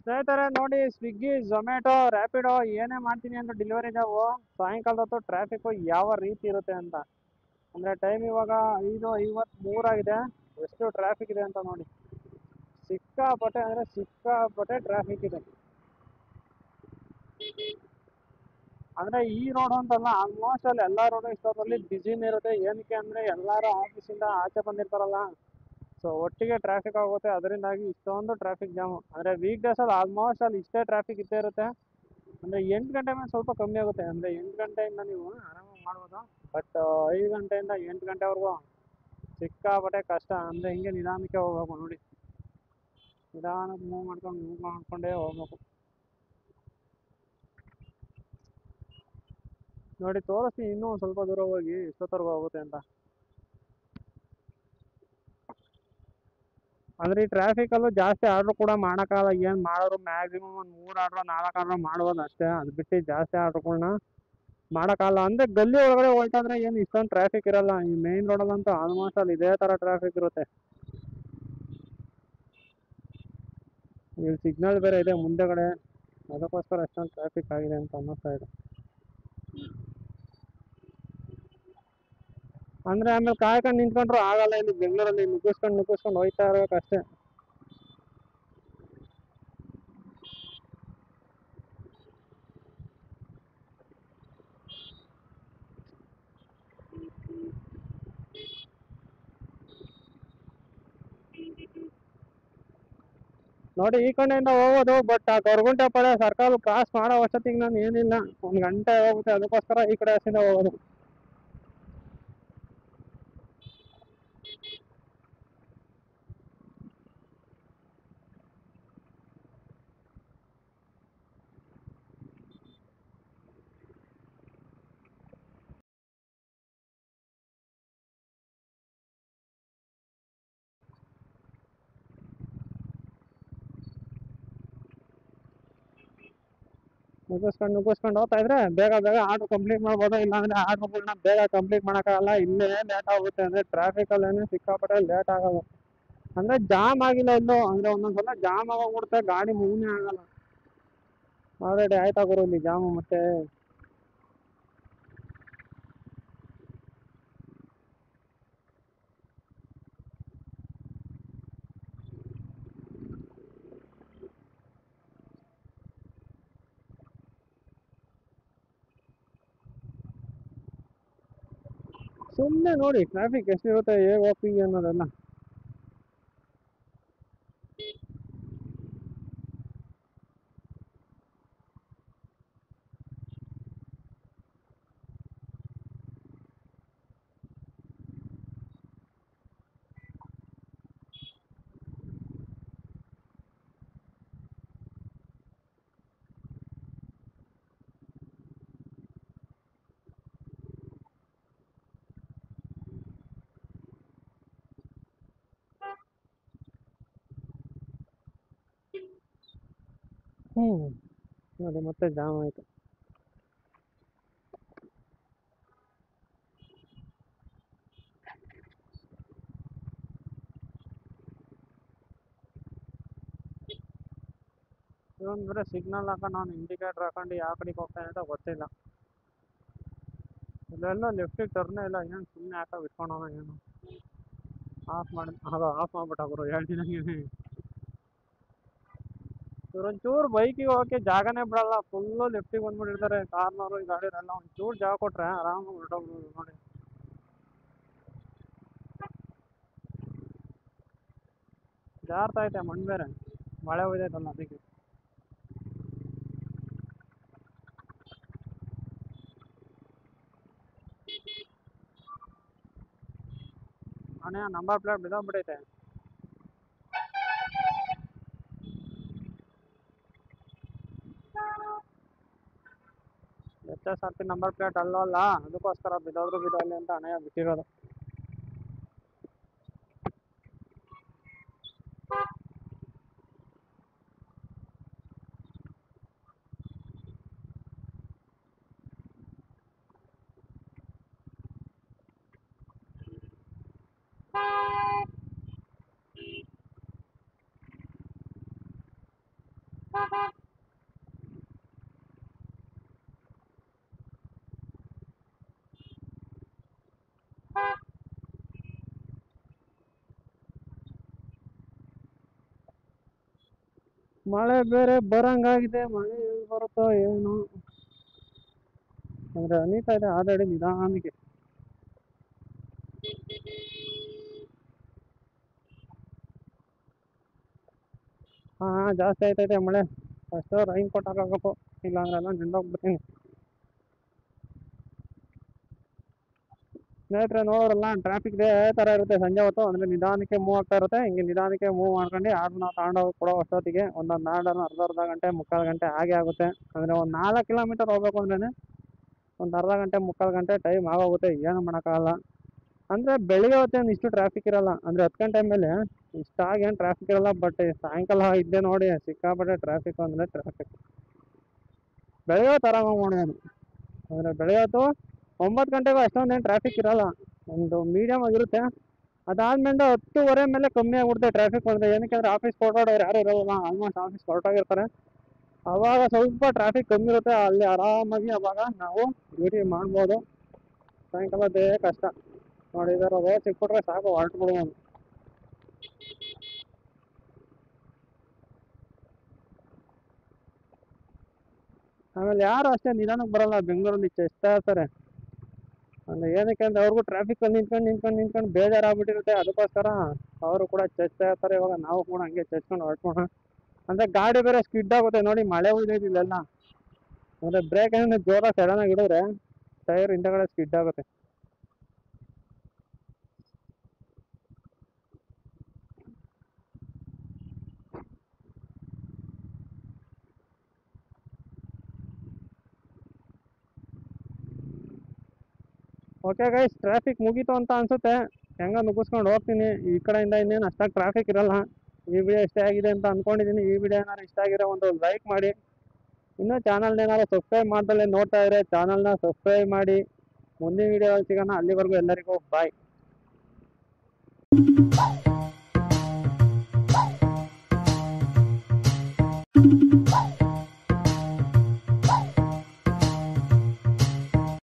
ಸ್ನೇಹಿತರೆ ನೋಡಿ, ಸ್ವಿಗ್ಗಿ, ಝೊಮ್ಯಾಟೊ, ರ್ಯಾಪಿಡೋ ಏನೇ ಮಾಡ್ತೀನಿ ಅಂದ್ರೆ ಡೆಲಿವರಿ ಜಾಬು ಸಾಯಂಕಾಲದ ಹೊತ್ತು ಟ್ರಾಫಿಕ್ ಯಾವ ರೀತಿ ಇರುತ್ತೆ ಅಂತ. ಅಂದ್ರೆ ಟೈಮ್ ಇವಾಗ 5:53 ಆಗಿದೆ. ಎಷ್ಟು ಟ್ರಾಫಿಕ್ ಇದೆ ಅಂತ ನೋಡಿ. ಸಿಕ್ಕಾಪಟ್ಟೆ ಅಂದ್ರೆ ಸಿಕ್ಕಾಪಟ್ಟೆ ಟ್ರಾಫಿಕ್ ಇದೆ. ಅಂದ್ರೆ ಈ ರೋಡ್ ಅಂತಲ್ಲ, ಆಲ್ಮೋಸ್ಟ್ ಅಲ್ಲಿ ಎಲ್ಲಾ ರೋಡ್ ಇಷ್ಟೊತ್ತಲ್ಲಿ ಬಿಸಿನೇ ಇರುತ್ತೆ. ಏನಕ್ಕೆ ಅಂದ್ರೆ ಎಲ್ಲಾರು ಆಫೀಸಿಂದ ಆಚೆ ಬಂದಿರ್ತಾರಲ್ಲ, ಸೊ ಒಟ್ಟಿಗೆ ಟ್ರಾಫಿಕ್ ಆಗುತ್ತೆ. ಅದರಿಂದಾಗಿ ಇಷ್ಟೊಂದು ಟ್ರಾಫಿಕ್ ಜಾಮ್. ಅಂದ್ರೆ ವೀಕ್ ಡೇಸ್ ಅಲ್ಲಿ ಆಲ್ಮೋಸ್ಟ್ ಅಲ್ಲಿ ಇಷ್ಟೇ ಟ್ರಾಫಿಕ್ ಇದ್ದೇ ಇರುತ್ತೆ. ಅಂದ್ರೆ 8 ಗಂಟೆ ಮೇಲೆ ಸ್ವಲ್ಪ ಕಮ್ಮಿ ಆಗುತ್ತೆ. ಅಂದ್ರೆ 8 ಗಂಟೆಯಿಂದ ನೀವು ಆರಾಮಾಗಿ ಮಾಡ್ಬೋದು. ಬಟ್ 5 ಗಂಟೆಯಿಂದ 8 ಗಂಟೆವರೆಗೂ ಸಿಕ್ಕಾಪಟ್ಟೆ ಕಷ್ಟ. ಅಂದ್ರೆ ಹಿಂಗೆ ನಿಧಾನಕ್ಕೆ ಹೋಗ್ಬೇಕು ನೋಡಿ. ನಿಧಾನಕ್ಕೆ ಮೂವ್ ಮಾಡ್ಕೊಂಡೇ ಹೋಗ್ಬೇಕು ನೋಡಿ. ತೋರಿಸ್ತೀನಿ ಇನ್ನೂ ಒಂದು ಸ್ವಲ್ಪ ದೂರ ಹೋಗಿ ಎಷ್ಟೊತ್ತವರೆಗೂ ಹೋಗುತ್ತೆ ಅಂತ. ಅಂದ್ರೆ ಈ ಟ್ರಾಫಿಕ್ ಅಲ್ಲೂ ಜಾಸ್ತಿ ಆರ್ಡರ್ ಕೂಡ ಮಾಡೋಕ್ಕಾಗಲ್ಲ. ಏನ್ ಮಾಡೋರು ಮ್ಯಾಕ್ಸಿಮಮ್ ಒಂದು 3 ಆರ್ಡರ್ 4 ಆರ್ಡರ್ ಮಾಡ್ಬೋದು ಅಷ್ಟೇ. ಅದು ಬಿಟ್ಟು ಜಾಸ್ತಿ ಆರ್ಡರ್ಗಳನ್ನ ಮಾಡೋಕ್ಕಾಗಲ್ಲ. ಅಂದ್ರೆ ಗಲ್ಲಿ ಒಳಗಡೆ ಹೊರಟಾದ್ರೆ ಏನು ಇಷ್ಟೊಂದು ಟ್ರಾಫಿಕ್ ಇರಲ್ಲ. ಈ ಮೇನ್ ರೋಡಲ್ಲಂತೂ ಆಲ್ಮೋಸ್ಟ್ ಅಲ್ಲಿ ಇದೇ ತರ ಟ್ರಾಫಿಕ್ ಇರುತ್ತೆ. ಇಲ್ಲಿ ಸಿಗ್ನಲ್ ಬೇರೆ ಇದೆ ಮುಂದೆಗಡೆ, ಅದಕ್ಕೋಸ್ಕರ ಅಷ್ಟೊಂದು ಟ್ರಾಫಿಕ್ ಆಗಿದೆ ಅಂತ ಅನ್ನಿಸ್ತಾ ಇದೆ. ಅಂದ್ರೆ ಆಮೇಲೆ ಕಾಯ್ಕೊಂಡು ನಿಂತ್ಕೊಂಡ್ರು ಆಗಲ್ಲ. ಇಲ್ಲಿ ಬೆಂಗಳೂರಲ್ಲಿ ನುಗ್ಗಿಸ್ಕೊಂಡು ಹೋಯ್ತಾ ಇರ್ಬೇಕಷ್ಟೇ. ನೋಡಿ, ಈ ಕಡೆಯಿಂದ ಹೋಗೋದು. ಬಟ್ ಆ ಗೊರಗುಂಟೆ ಪಾಳ್ಯ ಸರ್ಕಲ್ ಕ್ರಾಸ್ ಮಾಡೋ ವರ್ಷತ್ತಿಗೆ ನಾನು ಏನಿಲ್ಲ, 1 ಗಂಟೆ ಹೋಗುತ್ತೆ. ಅದಕ್ಕೋಸ್ಕರ ಈ ಕಡೆ ಹಸಿಂದ ಹೋಗೋದು. ನುಗ್ಗಿಸ್ಕೊಂಡು ಹೋಗ್ತಾ ಇದ್ರೆ ಬೇಗ ಬೇಗ ಆರ್ಡರ್ ಕಂಪ್ಲೀಟ್ ಮಾಡ್ಬೋದು. ಇಲ್ಲಾಂದ್ರೆ ಆರ್ಡರ್ಗಳನ್ನ ಬೇಗ ಕಂಪ್ಲೀಟ್ ಮಾಡೋಕ್ಕಾಗಲ್ಲ. ಇಲ್ಲೇ ಲೇಟ್ ಆಗುತ್ತೆ. ಅಂದ್ರೆ ಟ್ರಾಫಿಕ್ ಅಲ್ಲೇನೆ ಸಿಕ್ಕಾಪಟ್ಟೆ ಲೇಟ್ ಆಗೋದು. ಅಂದ್ರೆ ಜಾಮ್ ಆಗಿಲ್ಲ ಇಲ್ಲೂ. ಅಂದ್ರೆ ಒಂದೊಂದ್ಸಲ ಜಾಮ್ ಆಗೋಗ್ಬಿಡುತ್ತೆ, ಗಾಡಿ ಮೂವ್ನೇ ಆಗಲ್ಲ. ಆಲ್ರೆಡಿ ಆಯ್ತಾ ಗುರು ಇಲ್ಲಿ ಜಾಮು. ಮತ್ತೆ ಸುಮ್ಮನೆ ನೋಡಿ ಟ್ರಾಫಿಕ್ ಎಷ್ಟಿರುತ್ತೆ, ಹೇಗೆ ಹೋಗ್ತೀವಿ ಅನ್ನೋದೆಲ್ಲ. ನೋಡಿ ಮತ್ತೆ ಜಾಮ್ ಆಯ್ತು. ಇವನ್ ಬರೀ ಸಿಗ್ನಲ್ ಹಾಕೊಂಡು ನಾನು ಇಂಡಿಕೇಟರ್ ಹಾಕೊಂಡು ಯಾವ ಕಡೆಗೆ ಹೋಗ್ತಾನೆ ಅಂತ ಗೊತ್ತಿಲ್ಲ. ಇಲ್ಲೆಲ್ಲ ಲೆಫ್ಟಿಗೆ ಟರ್ನೇ ಇಲ್ಲ. ಏನು ಸುಮ್ಮನೆ ಹಾಕ ಬಿಟ್ಕೊಂಡವ ಏನು. ಆಫ್ ಮಾಡಿ ಅದು ಆಫ್ ಮಾಡ್ಬಿಟ್ಟ ಗುರು, ಹೇಳ್ತೀನಿ. ಇವ್ರೊಂಚೂರು ಬೈಕಿಗೆ ಹೋಗಕ್ಕೆ ಜಾಗನೇ ಬಿಡಲ್ಲ. ಫುಲ್ಲು ಲೆಫ್ಟಿಗೆ ಬಂದ್ಬಿಟ್ಟಿರ್ತಾರೆ ಕಾರ್ನವರು. ಈ ಗಾಡಿಯವರೆಲ್ಲ ಒಂಚೂರು ಜಾಗ ಕೊಟ್ರೆ ಆರಾಮಾಗಿ ಹೊರಟೋಗ್ಬೋದು ನೋಡಿ. ಜಾರ್ತಾ ಐತೆ ಮಣ್ಣು ಬೇರೆ, ಮಳೆ ಹೋಯ್ತೈತಲ್ಲ ಅದಕ್ಕೆ. ಮನೆ ನಂಬರ್ ಪ್ಲೇಟ್ ಬಿದ್ದೋಗ್ಬಿಟ್ಟೈತೆ. HS ನಂಬರ್ ಪ್ಲೇಟ್ ಅಲ್ಲಲ್ಲ, ಅದಕ್ಕೋಸ್ಕರ ಬಿದ್ದೋಗ್ಲಿ ಅಂತ ಅಣ್ಣಯ್ಯ ಬಿಟ್ಟಿರೋದು. ಮಳೆ ಬೇರೆ ಬರಂಗಾಗಿದೆ, ಮಳೆ ಎಲ್ಲಿ ಬರುತ್ತೋ ಏನು ಅಂದ್ರೆ ಅನೀತಾ ಇದೆ ಆಲ್ರೆಡಿ ನಿಧಾನಕ್ಕೆ. ಹಾ ಜಾಸ್ತಿ ಆಯ್ತೈತೆ ಮಳೆ. ಫಸ್ಟ್ ರೈನ್ ಕೋಟ್ ಹಾಕಬೇಕು, ಇಲ್ಲಾಂದ್ರೆಲ್ಲ ನೆಂದೋಗ್ಬಿಡ್ತೀನಿ. ಸ್ನೇಹಿತರೆ ನೋಡೋರಲ್ಲ, ಟ್ರಾಫಿಕ್ ಇದೇ ಥರ ಇರುತ್ತೆ ಸಂಜೆ ಹೊತ್ತು. ಅಂದರೆ ನಿಧಾನಕ್ಕೆ ಮೂವ್ ಆಗ್ತಾ ಇರುತ್ತೆ. ಹಿಂಗೆ ನಿಧಾನಕ್ಕೆ ಮೂವ್ ಮಾಡ್ಕೊಂಡು ಆರ್ನ ತಗೊಂಡೋಗಿ ಕೊಡೋ ಅಷ್ಟೊತ್ತಿಗೆ ಒಂದೊಂದು ಆರ್ಡರ್ನ ಅರ್ಧ ಗಂಟೆ ಮುಕ್ಕಾಲು ಗಂಟೆ ಹಾಗೆ ಆಗುತ್ತೆ. ಅಂದರೆ ಒಂದು 4 ಕಿಲೋಮೀಟರ್ ಹೋಗ್ಬೇಕು ಅಂದ್ರೆ ಒಂದು ಅರ್ಧ ಗಂಟೆ ಮುಕ್ಕಾಲು ಗಂಟೆ ಟೈಮ್ ಆಗೋಗುತ್ತೆ. ಏನು ಮಾಡೋಕ್ಕಾಗಲ್ಲ. ಅಂದರೆ ಬೆಳಿಗ್ಗೆ ಹೊತ್ತೇನು ಇಷ್ಟು ಟ್ರಾಫಿಕ್ ಇರಲ್ಲ. ಅಂದರೆ 10 ಗಂಟೆ ಮೇಲೆ ಇಷ್ಟಾಗಿ ಏನು ಟ್ರಾಫಿಕ್ ಇರಲ್ಲ. ಬಟ್ ಸಾಯಂಕಾಲ ಇದ್ದೆ ನೋಡಿ ಸಿಕ್ಕಾಪಟ್ಟೆ ಟ್ರಾಫಿಕ್ ಅಂದರೆ ಟ್ರಾಫಿಕ್. ಬೆಳಗ್ಗೆ ಹೊತ್ತು ಆರಾಮಾಗಿ ಮಾಡ್ಬೋದು. ಅಂದರೆ ಬೆಳಗ್ಗೆ ಹೊತ್ತು 9 ಗಂಟೆಗೂ ಅಷ್ಟೊಂದೇನು ಟ್ರಾಫಿಕ್ ಇರಲ್ಲ, ಒಂದು ಮೀಡಿಯಮ್ ಆಗಿರುತ್ತೆ. ಅದಾದ್ಮೇಲೆ 10:15 ಮೇಲೆ ಕಮ್ಮಿ ಆಗ್ಬಿಡುತ್ತೆ ಟ್ರಾಫಿಕ್. ಬಂದರೆ ಏನಕ್ಕೆ ಅಂದರೆ ಆಫೀಸ್ ಹೊರಟೋರು ಯಾರು ಇರೋಲ್ಲ, ಆಲ್ಮೋಸ್ಟ್ ಆಫೀಸ್ ಹೊರಟೋಗಿರ್ತಾರೆ. ಅವಾಗ ಸ್ವಲ್ಪ ಟ್ರಾಫಿಕ್ ಕಮ್ಮಿ ಇರುತ್ತೆ. ಅಲ್ಲಿ ಆರಾಮಾಗಿ ಅವಾಗ ನಾವು ಡ್ಯೂಟಿ ಮಾಡ್ಬೋದು. ಸಾಯಂಕಾಲದೇ ಕಷ್ಟ ನೋಡಿ. ಇದರ ರೋಡ್ ಸಿಕ್ಬಿಟ್ರೆ ಸಾಕು, ಹೊರಟ್ಬಿಡ್ಬೋದು. ಆಮೇಲೆ ಯಾರು ಅಷ್ಟೇ ನಿಧಾನಕ್ಕೆ ಬರಲ್ಲ ಬೆಂಗಳೂರಲ್ಲಿ, ಚೆಸ್ತಾ ಇರ್ತಾರೆ. ಅಂದರೆ ಏನಕ್ಕೆ ಅಂದರೆ ಅವ್ರಿಗೂ ಟ್ರಾಫಿಕಲ್ಲಿ ನಿಂತ್ಕೊಂಡು ಬೇಜಾರಾಗ್ಬಿಟ್ಟಿರುತ್ತೆ. ಅದಕ್ಕೋಸ್ಕರ ಅವರು ಕೂಡ ಚೆಸ್ತಾ ಇರ್ತಾರೆ. ಇವಾಗ ನಾವು ಕೂಡ ಹಂಗೆ ಚೆಸ್ಕೊಂಡು ಹೊರಟ್ಬೋಣ. ಅಂದರೆ ಗಾಡಿ ಬೇರೆ ಸ್ಕಿಡ್ ಆಗುತ್ತೆ ನೋಡಿ, ಮಳೆ ಉಳಿದೈತಿ ಇಲ್ಲೆಲ್ಲ. ಅಂದರೆ ಬ್ರೇಕ್ ಏನಾದ್ರು ಜೋರಾಗಿ ಸಡನ್ನಾಗಿ ಹಿಡಿದ್ರೆ ಟೈರ್ ಹಿಂದಗಡೆ ಸ್ಕಿಡ್ ಆಗುತ್ತೆ. ಓಕೆ ಗೈಸ್, ಟ್ರಾಫಿಕ್ ಮುಗೀತು ಅಂತ ಅನ್ಸುತ್ತೆ. ಹೆಂಗ ನುಗ್ಗಿಸ್ಕೊಂಡು ಹೋಗ್ತೀನಿ. ಈ ಕಡೆಯಿಂದ ಇನ್ನೇನು ಅಷ್ಟಾಗಿ ಟ್ರಾಫಿಕ್ ಇರಲ್ಲ. ಈ ವಿಡಿಯೋ ಇಷ್ಟ ಆಗಿದೆ ಅಂತ ಅಂದ್ಕೊಂಡಿದ್ದೀನಿ. ಈ ವಿಡಿಯೋ ಏನಾದ್ರು ಇಷ್ಟ ಆಗಿರೋ ಒಂದು ಲೈಕ್ ಮಾಡಿ. ಇನ್ನೂ ಚಾನಲ್ನ ಏನಾದ್ರು ಸಬ್ಸ್ಕ್ರೈಬ್ ಮಾಡ್ದಲ್ಲೇ ನೋಡ್ತಾ ಇದ್ರೆ ಚಾನಲ್ನ ಸಬ್ಸ್ಕ್ರೈಬ್ ಮಾಡಿ. ಮುಂದಿನ ವಿಡಿಯೋ ಸಿಗೋಣ. ಅಲ್ಲಿವರೆಗೂ ಎಲ್ಲರಿಗೂ ಬಾಯ್.